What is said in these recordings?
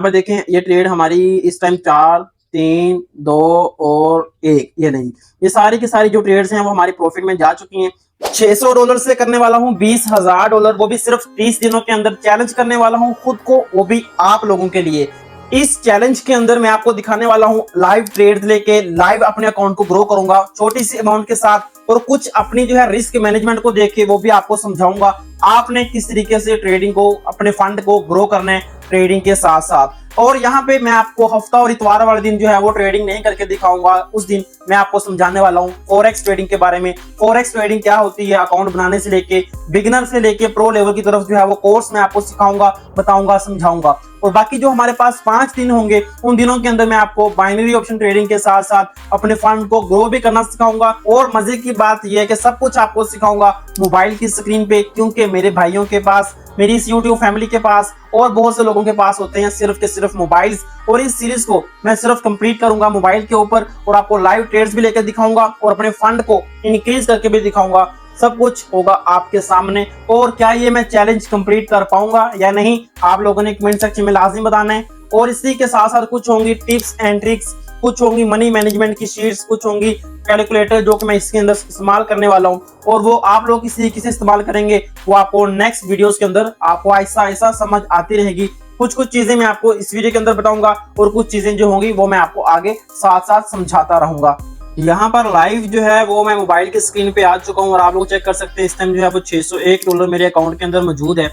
पर देखें ये ट्रेड हमारी इस टाइम 4, 3, 2 और 1 ये नहीं, ये सारी की सारी जो ट्रेड्स हैं वो हमारी प्रॉफिट में जा चुकी हैं। $600 से करने वाला हूँ $20,000, वो भी सिर्फ 30 दिनों के अंदर। चैलेंज करने वाला हूँ खुद को, वो भी आप लोगों के लिए। इस चैलेंज के अंदर मैं आपको दिखाने वाला हूँ लाइव ट्रेड लेके, लाइव अपने अकाउंट को ग्रो करूंगा छोटी सी अमाउंट के साथ, और कुछ अपनी जो है रिस्क मैनेजमेंट को देख के वो भी आपको समझाऊंगा आपने किस तरीके से ट्रेडिंग को, अपने फंड को ग्रो करना है ट्रेडिंग के साथ साथ। और यहाँ पे मैं आपको हफ्ता और इतवार वाले दिन जो है वो ट्रेडिंग नहीं करके दिखाऊंगा। उस दिन मैं आपको समझाने वाला हूँ फॉरेक्स ट्रेडिंग के बारे में। फॉरेक्स ट्रेडिंग क्या होती है, अकाउंट बनाने से लेके बिगिनर से लेके प्रो लेवल की तरफ जो है वो कोर्स मैं आपको सिखाऊंगा, बताऊंगा, समझाऊंगा। और बाकी जो हमारे पास 5 दिन होंगे उन दिनों के अंदर मैं आपको बाइनरी ऑप्शन ट्रेडिंग के साथ साथ अपने फंड को ग्रो भी करना सिखाऊंगा। और मजे की बात यह है कि सब कुछ आपको सिखाऊंगा मोबाइल की स्क्रीन पे, क्योंकि मेरे भाइयों के पास, मेरी इस यूट्यूब फैमिली के पास और बहुत से लोगों के पास होते हैं सिर्फ के सिर्फ मोबाइल्स। और इस सीरीज को मैं सिर्फ कंप्लीट करूंगा मोबाइल के ऊपर, और आपको लाइव ट्रेड्स भी लेकर दिखाऊंगा और अपने फंड को इंक्रीज करके भी दिखाऊंगा। सब कुछ होगा आपके सामने। और क्या ये मैं चैलेंज कंप्लीट कर पाऊंगा या नहीं, आप लोगों ने कमेंट सेक्शन में लाजिम बताना है। और इसी के साथ साथ कुछ होंगी टिप्स एंड ट्रिक्स, कुछ होंगी मनी मैनेजमेंट की शीट्स, कुछ होंगी कैलकुलेटर जो कि मैं इसके अंदर इस्तेमाल करने वाला हूं। और वो आप लोग किस तरीके से इस्तेमाल करेंगे वो आपको नेक्स्ट वीडियोस के अंदर आपको ऐसा ऐसा समझ आती रहेगी। कुछ कुछ चीजें मैं आपको इस वीडियो के अंदर बताऊंगा और कुछ चीजें जो होंगी वो मैं आपको आगे साथ साथ समझाता रहूंगा। यहाँ पर लाइव जो है वो मैं मोबाइल की स्क्रीन पे आ चुका हूँ और आप लोग चेक कर सकते हैं इस टाइम जो है वो $601 मेरे अकाउंट के अंदर मौजूद है।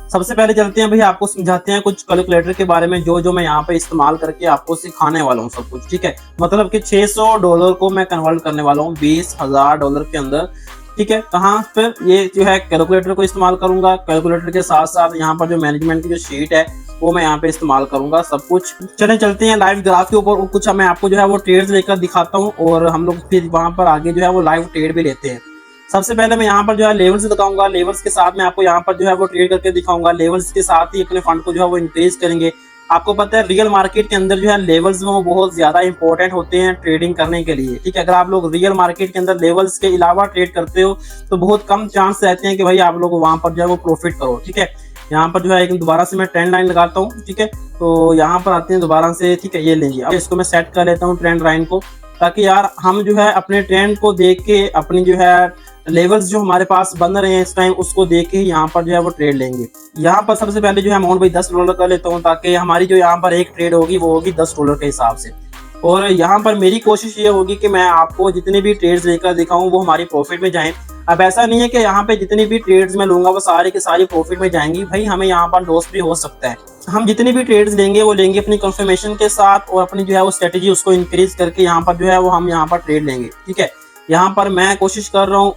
सबसे पहले चलते हैं भाई, आपको समझाते हैं कुछ कैलकुलेटर के बारे में जो मैं यहाँ पे इस्तेमाल करके आपको सिखाने वाला हूँ सब कुछ। ठीक है, मतलब कि $600 को मैं कन्वर्ट करने वाला हूँ $20,000 के अंदर। ठीक है, कहाँ पर ये जो है कैलकुलेटर को इस्तेमाल करूंगा। कैलकुलेटर के साथ साथ यहाँ पर जो मैनेजमेंट की जो शीट है वो मैं यहाँ पे इस्तेमाल करूंगा सब कुछ। चले चलते हैं लाइव ग्राफ के ऊपर, कुछ मैं आपको जो है वो ट्रेड्स लेकर दिखाता हूँ और हम लोग फिर वहां पर आगे जो है वो लाइव ट्रेड भी लेते हैं। सबसे पहले मैं यहाँ पर जो है लेवल्स दिखाऊंगा, लेवल्स के साथ मैं आपको यहाँ पर जो है वो ट्रेड करके दिखाऊंगा। लेवल्स के साथ ही अपने फंड को जो है वो इंक्रीज करेंगे। आपको पता है रियल मार्केट के अंदर जो है लेवल्स वो बहुत ज्यादा इंपॉर्टेंट होते हैं ट्रेडिंग करने के लिए। ठीक है, अगर आप लोग रियल मार्केट के अंदर लेवल्स के अलावा ट्रेड करते हो तो बहुत कम चांस रहते हैं कि भाई आप लोग वहां पर जो है वो प्रॉफिट करो। ठीक है, यहाँ पर जो है एक दोबारा से मैं ट्रेंड लाइन लगाता हूँ। ठीक है, तो यहाँ पर आते हैं दोबारा से। ठीक है, ये लीजिए, अब इसको मैं सेट कर लेता हूँ ट्रेंड लाइन को, ताकि यार हम जो है अपने ट्रेंड को देख के अपनी जो है लेवल्स जो हमारे पास बन रहे हैं इस टाइम उसको देख के यहाँ पर जो है वो ट्रेड लेंगे। यहाँ पर सबसे पहले जो है अमाउंट भाई $10 कर लेता हूँ, ताकि हमारी जो यहाँ पर एक ट्रेड होगी वो होगी $10 के हिसाब से। और यहाँ पर मेरी कोशिश ये होगी कि मैं आपको जितनी भी ट्रेड्स लेकर दिखाऊं वो हमारी प्रॉफिट में जाएं। अब ऐसा नहीं है कि यहाँ पे जितनी भी ट्रेड्स मैं लूंगा वो सारी की सारी प्रॉफिट में जाएंगी, भाई हमें यहाँ पर लॉस भी हो सकता है। हम जितनी भी ट्रेड्स लेंगे वो लेंगे अपनी कंफर्मेशन के साथ और अपनी जो है वो स्ट्रेटेजी उसको इंक्रीज करके यहाँ पर जो है वो हम यहाँ पर ट्रेड लेंगे। ठीक है, यहाँ पर मैं कोशिश कर रहा हूँ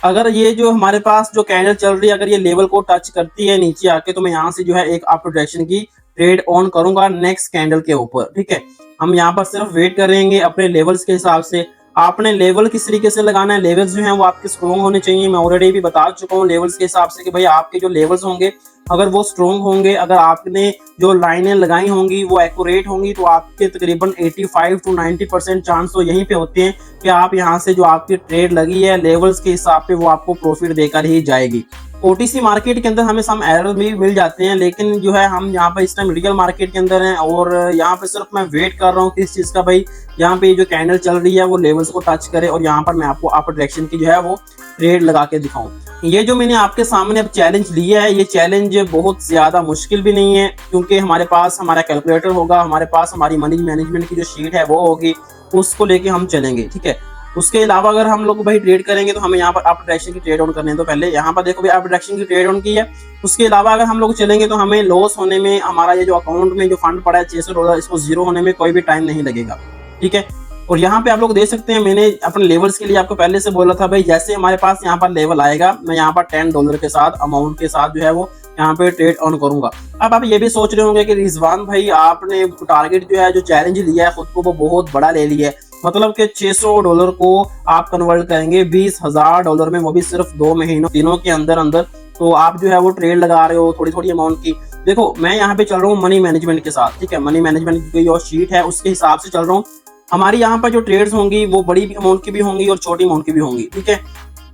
अगर ये जो हमारे पास जो कैंडल चल रही है अगर ये लेवल को टच करती है नीचे आके तो मैं यहाँ से जो है एक अप डायरेक्शन की ट्रेड ऑन करूंगा नेक्स्ट कैंडल के ऊपर। ठीक है, हम यहाँ पर सिर्फ वेट करेंगे अपने लेवल्स के हिसाब से। आपने लेवल किस तरीके से लगाना है, लेवल्स जो हैं वो आपके स्ट्रॉन्ग होने चाहिए। मैं ऑलरेडी भी बता चुका हूँ लेवल्स के हिसाब से कि भाई आपके जो लेवल्स होंगे अगर वो स्ट्रॉन्ग होंगे, अगर आपने जो लाइनें लगाई होंगी वो एक्यूरेट होंगी तो आपके तकरीबन 85 to 90% चांस तो यहीं पे होते हैं कि आप यहाँ से जो आपकी ट्रेड लगी है लेवल्स के हिसाब पे वो आपको प्रॉफिट देकर ही जाएगी। ओटीसी मार्केट के अंदर हमें सम एरर भी मिल जाते हैं, लेकिन जो है हम यहाँ पर इस टाइम रियल मार्केट के अंदर हैं और यहाँ पे सिर्फ मैं वेट कर रहा हूँ किस चीज़ का, भाई यहाँ पे जो कैंडल चल रही है वो लेवल्स को टच करे और यहाँ पर मैं आपको अप डायरेक्शन की जो है वो ट्रेड लगा के दिखाऊं। ये जो मैंने आपके सामने अब चैलेंज लिया है ये चैलेंज बहुत ज्यादा मुश्किल भी नहीं है, क्योंकि हमारे पास हमारा कैलकुलेटर होगा, हमारे पास हमारी मनी मैनेजमेंट की जो शीट है वो होगी, उसको लेके हम चलेंगे। ठीक है, उसके अलावा अगर हम लोग भाई ट्रेड करेंगे तो हमें यहाँ पर अप डायरेक्शन की ट्रेड ऑन करने हैं। तो पहले यहाँ पर देखो भाई अप डायरेक्शन की ट्रेड ऑन की है। उसके अलावा अगर हम लोग चलेंगे तो हमें लॉस होने में, हमारा ये जो अकाउंट में जो फंड पड़ा है $600 इसको जीरो होने में कोई भी टाइम नहीं लगेगा। ठीक है, और यहाँ पे आप लोग देख सकते हैं मैंने अपने लेवल्स के लिए आपको पहले से बोला था भाई जैसे हमारे पास यहाँ पर लेवल आएगा मैं यहाँ पर $10 के साथ अमाउंट के साथ जो है वो यहाँ पे ट्रेड ऑन करूंगा। अब आप ये भी सोच रहे होंगे कि रिजवान भाई आपने टारगेट जो है जो चैलेंज लिया है खुद को वो बहुत बड़ा ले लिया है, मतलब कि $600 को आप कन्वर्ट करेंगे $20,000 में, वो भी सिर्फ 2 महीनों दिनों के अंदर अंदर। तो आप जो है वो ट्रेड लगा रहे हो थोड़ी थोड़ी अमाउंट की। देखो मैं यहाँ पे चल रहा हूँ मनी मैनेजमेंट के साथ। ठीक है, मनी मैनेजमेंट की जो शीट है उसके हिसाब से चल रहा हूँ। हमारी यहाँ पर जो ट्रेड्स होंगी वो बड़ी अमाउंट की भी होंगी और छोटी अमाउंट की भी होंगी। ठीक है,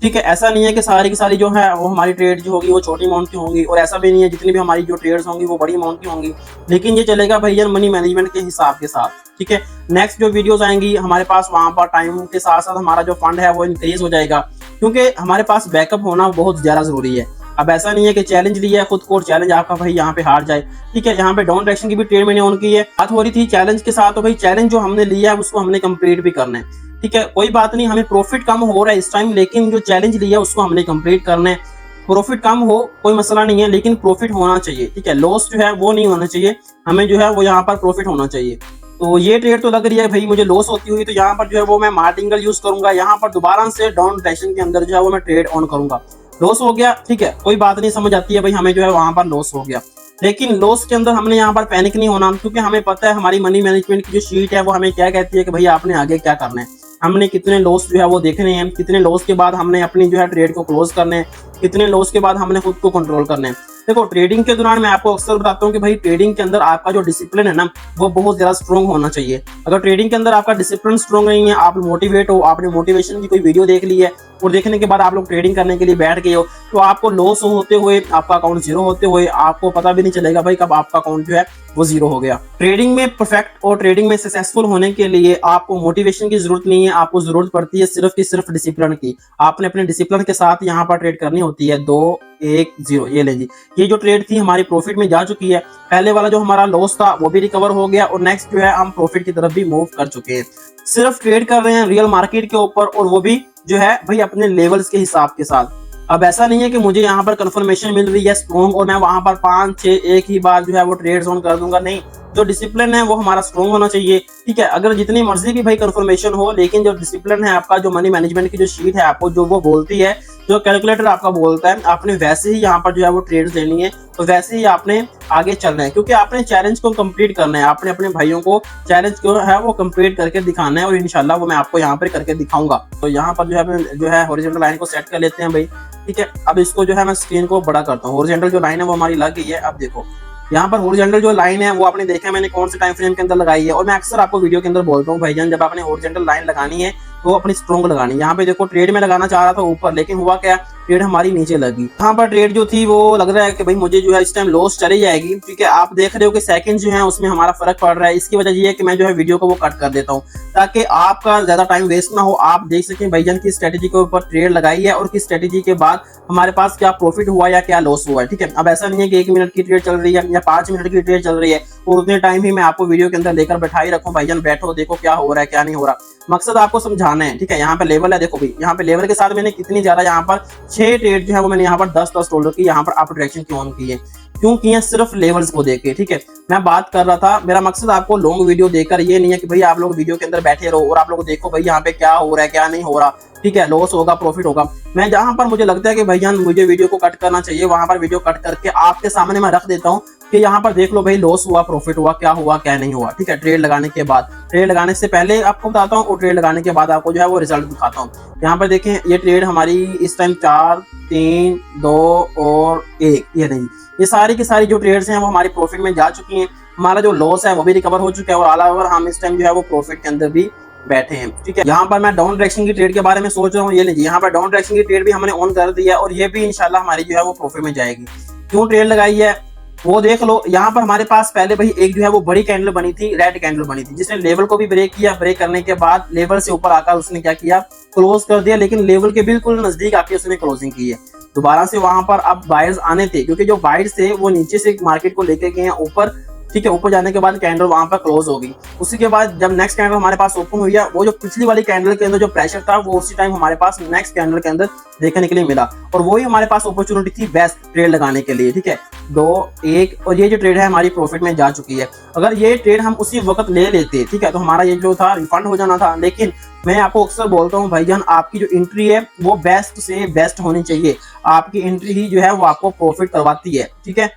ठीक है। ऐसा नहीं है कि सारी की सारी जो है वो हमारी ट्रेड जो होगी वो छोटी अमाउंट की होंगी, और ऐसा भी नहीं है जितनी भी हमारी जो ट्रेड्स होंगी वो बड़ी अमाउंट की होंगी, लेकिन ये चलेगा भैया मनी मैनेजमेंट के हिसाब के साथ। ठीक है। नेक्स्ट जो वीडियोस आएंगी हमारे पास, वहां पर टाइम के साथ साथ हमारा जो फंड है वो इंक्रीज हो जाएगा, क्योंकि हमारे पास बैकअप होना बहुत ज्यादा जरूरी है। अब ऐसा नहीं है कि चैलेंज लिया है खुद को और चैलेंज आपका भाई यहाँ पे हार जाए। ठीक है। यहाँ पे डाउन डायरेक्शन की भी ट्रेड मैंने ऑन की है, बात हो रही थी चैलेंज के साथ, तो भाई चैलेंज जो हमने लिया है उसको हमने कंप्लीट भी करना है। ठीक है। कोई बात नहीं, हमें प्रॉफिट कम हो रहा है इस टाइम, लेकिन जो चैलेंज लिया है उसको हमने कंप्लीट करना है। प्रॉफिट कम हो कोई मसला नहीं है, लेकिन प्रॉफिट होना चाहिए। ठीक है। लॉस जो है वो नहीं होना चाहिए, हमें जो है वो यहाँ पर प्रॉफिट होना चाहिए। तो ये ट्रेड तो लग रही है भाई मुझे लॉस होती हुई, तो यहाँ पर जो है वो मैं मार्टिंगल यूज करूंगा, यहाँ पर दोबारा से डाउन डायरेक्शन के अंदर जो है वो मैं ट्रेड ऑन करूंगा। लॉस हो गया, ठीक है, कोई बात नहीं, समझ आती है भाई हमें जो है वहां पर लॉस हो गया, लेकिन लॉस के अंदर हमने यहाँ पर पैनिक नहीं होना, क्योंकि हमें पता है हमारी मनी मैनेजमेंट की जो शीट है वो हमें क्या कहती है कि भाई आपने आगे क्या करना है। हमने कितने लॉस जो है वो देखने हैं, कितने लॉस के बाद हमने अपनी जो है ट्रेड को क्लोज करने हैं, कितने लॉस के बाद हमने खुद को कंट्रोल करने हैं। देखो ट्रेडिंग के दौरान मैं आपको अक्सर बताता हूँ कि भाई ट्रेडिंग के अंदर आपका जो डिसिप्लिन है ना वो बहुत ज्यादा स्ट्रॉन्ग होना चाहिए। अगर ट्रेडिंग के अंदर आपका डिसिप्लिन स्ट्रॉन्ग नहीं है, आप मोटिवेट हो, आपने मोटिवेशन की कोई वीडियो देख ली है और देखने के बाद आप लोग ट्रेडिंग करने के लिए बैठ गए हो, तो आपको लॉस होते हुए, आपका अकाउंट जीरो होते हुए आपको पता भी नहीं चलेगा भाई कब आपका अकाउंट जो है वो जीरो हो गया। ट्रेडिंग में परफेक्ट और ट्रेडिंग में सक्सेसफुल होने के लिए आपको मोटिवेशन की जरूरत नहीं है, आपको जरूरत पड़ती है सिर्फ की सिर्फ डिसिप्लिन की। आपने अपने डिसिप्लिन के साथ यहाँ पर ट्रेड करनी होती है। 2 1 0 ये ले जी, ये जो ट्रेड थी हमारी प्रॉफिट में जा चुकी है। पहले वाला जो हमारा लॉस था वो भी रिकवर हो गया, और नेक्स्ट जो है हम प्रॉफिट की तरफ भी मूव कर चुके हैं। सिर्फ ट्रेड कर रहे हैं रियल मार्केट के ऊपर, और वो भी जो है भाई अपने लेवल्स के हिसाब के साथ। अब ऐसा नहीं है कि मुझे यहाँ पर कंफर्मेशन मिल रही है स्ट्रॉन्ग और मैं वहां पर 5 6 एक ही बार जो है वो ट्रेड ऑन कर दूंगा, नहीं। जो डिसिप्लिन है वो हमारा स्ट्रॉन्ग होना चाहिए। ठीक है। अगर जितनी मर्जी की भाई कंफर्मेशन हो, लेकिन जो डिसिप्लिन है आपका, जो मनी मैनेजमेंट की जो शीट है आपको जो वो बोलती है, जो कैलकुलेटर आपका बोलता है, आपने वैसे ही यहाँ पर जो है वो ट्रेड्स लेनी है, तो वैसे ही आपने आगे चलना है, क्योंकि आपने चैलेंज को कंप्लीट करना है। आपने अपने भाइयों को चैलेंज को है वो कंप्लीट करके दिखाना है, और इंशाल्लाह वो मैं आपको यहाँ पर करके दिखाऊंगा। तो यहाँ पर जो है हॉरिजॉन्टल लाइन को सेट कर लेते हैं भाई। ठीक है। अब इसको जो है मैं स्क्रीन को बड़ा करता हूँ। हॉरिजॉन्टल जो लाइन है वो हमारी लग गई है। अब देखो यहाँ पर हॉरिजॉन्टल जो लाइन है वो आपने देखा है मैंने कौन से टाइम फ्रेम के अंदर लगाई है, और मैं अक्सर आपको वीडियो के अंदर बोलता हूँ भाईजान जब आपने हॉरिजॉन्टल लाइन लगानी है तो अपनी स्ट्रॉन्ग लगानी है। यहाँ पे देखो ट्रेड में लगाना चाह रहा था ऊपर, लेकिन हुआ क्या, ट्रेड हमारी नीचे लगी। यहाँ पर ट्रेड जो थी वो लग रहा है कि भाई मुझे जो है इस टाइम लॉस चली जाएगी। ठीक है। आप देख रहे हो कि सेकंड जो है उसमें हमारा फर्क पड़ रहा है। इसकी वजह ये है कि मैं जो है वीडियो को वो कट कर देता हूँ, ताकि आपका ज्यादा टाइम वेस्ट ना हो, आप देख सकें भाईजान की स्ट्रेटेजी के ऊपर ट्रेड लगाई है और किस स्ट्रेटेजी के बाद हमारे पास क्या प्रॉफिट हुआ या क्या लॉस हुआ है। ठीक है। अब ऐसा नहीं है कि 1 मिनट की ट्रेड चल रही है या 5 मिनट की ट्रेड चल रही है और उतने टाइम ही मैं आपको वीडियो के अंदर लेकर बैठा ही रखूं, भाईजान बैठो देखो क्या हो रहा है क्या नहीं हो रहा। मकसद आपको समझाना है। ठीक है। यहाँ पे लेवल है, देखो भाई यहाँ पे लेवल के साथ मैंने कितनी ज्यादा यहाँ पर 6 ट्रेड जो है वो मैंने यहाँ पर 10-10 डॉलर की यहाँ पर अप डायरेक्शन की ऑन की है। क्यों किए? सिर्फ लेवल्स को देख के। ठीक है। मैं बात कर रहा था, मेरा मकसद आपको लॉन्ग वीडियो देकर ये नहीं है कि भाई आप लोग वीडियो के अंदर बैठे रहो और आप लोग देखो भाई यहाँ पे क्या हो रहा है क्या नहीं हो रहा। ठीक है। लॉस होगा प्रॉफिट होगा। मैं जहां पर मुझे लगता है कि भैया मुझे वीडियो को कट करना चाहिए, वहां पर वीडियो कट करके आपके सामने मैं रख देता हूँ कि यहाँ पर देख लो भाई लॉस हुआ प्रॉफिट हुआ क्या नहीं हुआ। ठीक है। ट्रेड लगाने के बाद, ट्रेड लगाने से पहले आपको बताता हूँ और ट्रेड लगाने के बाद आपको जो है वो रिजल्ट दिखाता हूँ। यहाँ पर देखें ये ट्रेड हमारी इस टाइम 4 3 2 और 1 ये नहीं, ये सारी की सारी जो ट्रेड्स हैं वो हमारी प्रॉफिट में जा चुकी हैं। हमारा जो लॉस है वो भी रिकवर हो चुका है और ऑल ओवर हम इस टाइम जो है वो प्रॉफिट के अंदर भी बैठे हैं। ठीक है। यहाँ पर मैं डाउन डायरेक्शन की ट्रेड के बारे में सोच रहा हूँ, ये लीजिए यहाँ पर डाउन डायरेक्शन की ट्रेड भी हमने ऑन कर दी है और ये भी इंशाल्लाह हमारी जो है वो प्रॉफिट में जाएगी। क्यों ट्रेड लगाई है वो देख लो। यहाँ पर हमारे पास पहले भाई एक जो है वो बड़ी कैंडल बनी थी, रेड कैंडल बनी थी, जिसने लेवल को भी ब्रेक किया। ब्रेक करने के बाद लेवल से ऊपर आकर उसने क्या किया, क्लोज कर दिया, लेकिन लेवल के बिल्कुल नजदीक आके उसने क्लोजिंग की है। दोबारा से वहां पर अब बायर्स आने थे, क्योंकि जो बायर्स थे वो नीचे से मार्केट को लेके गए हैं ऊपर। ठीक है। ऊपर जाने के बाद कैंडल वहां पर क्लोज हो गई। उसी के बाद जब नेक्स्ट कैंडल हमारे पास ओपन हुई है, वो जो पिछली वाली कैंडल के अंदर जो प्रेशर था वो उसी टाइम हमारे पास नेक्स्ट कैंडल के अंदर देखने के लिए मिला, और वही हमारे पास अपॉर्चुनिटी थी बेस्ट ट्रेड लगाने के लिए। ठीक है। 2 1 और ये जो ट्रेड है हमारी प्रॉफिट में जा चुकी है। अगर ये ट्रेड हम उसी वक्त ले लेते, ठीक है, तो हमारा ये जो था रिफंड हो जाना था। लेकिन मैं आपको अक्सर बोलता हूँ भाईजान आपकी जो एंट्री है वो बेस्ट से बेस्ट होनी चाहिए। आपकी एंट्री ही जो है वो आपको प्रॉफिट करवाती है। ठीक है।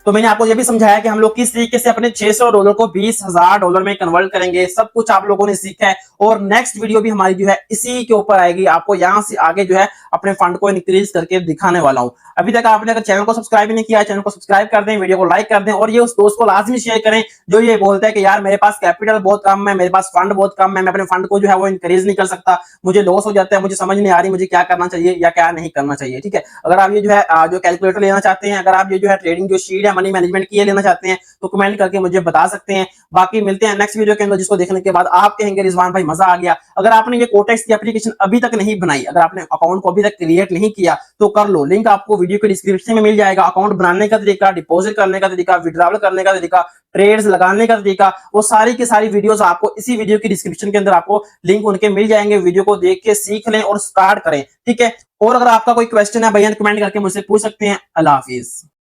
तो मैंने आपको ये भी समझाया कि हम लोग किस तरीके से अपने $600 को $20,000 में कन्वर्ट करेंगे, सब कुछ आप लोगों ने सीखा है। और नेक्स्ट वीडियो भी हमारी जो है इसी के ऊपर आएगी, आपको यहां से आगे जो है अपने फंड को इंक्रीज करके दिखाने वाला हूं। अभी तक आपने अगर चैनल को सब्सक्राइब नहीं किया, चैनल को सब्सक्राइब कर दें, वीडियो को लाइक कर दें, और ये उस दोस्त को लाजमी शेयर करें जो ये बोलता है कि यार मेरे पास कैपिटल बहुत कम है, मेरे पास फंड बहुत कम है, मैं अपने फंड को जो है वो इंक्रीज नहीं कर सकता, मुझे लॉस हो जाता है, मुझे समझ नहीं आ रही मुझे क्या करना चाहिए या क्या नहीं करना चाहिए। ठीक है, अगर आप ये जो है जो कैलकुलेटर लेना चाहते हैं, अगर आप ये जो है ट्रेडिंग जो शीट है मनी मैनेजमेंट की लेना चाहते हैं, तो कमेंट करके मुझे बता सकते हैं। बाकी मिलते हैं नेक्स्ट वीडियो के अंदर, जिसको देखने के बाद आप कहेंगे रिजवान भाई मजा आ गया। अगर आपने ये कोटेक्स की एप्लीकेशन अभी तक नहीं बनाई, अगर आपने अकाउंट को अभी तक क्रिएट नहीं किया, तो कर लो, लिंक आपको वीडियो के डिस्क्रिप्शन में मिल जाएगा। अकाउंट बनाने का तरीका, डिपॉजिट करने का तरीका, विड्रॉल करने का तरीका, ट्रेड्स लगाने का तरीका, वो सारी की सारी वीडियोस आपको इसी वीडियो की डिस्क्रिप्शन के अंदर आपको लिंक उनके मिल जाएंगे। वीडियो को देख के सीख लें और स्टार्ट करें। ठीक है, और अगर आपका कोई क्वेश्चन है भैया कमेंट करके मुझसे पूछ सकते हैं। अल्लाह हाफिज।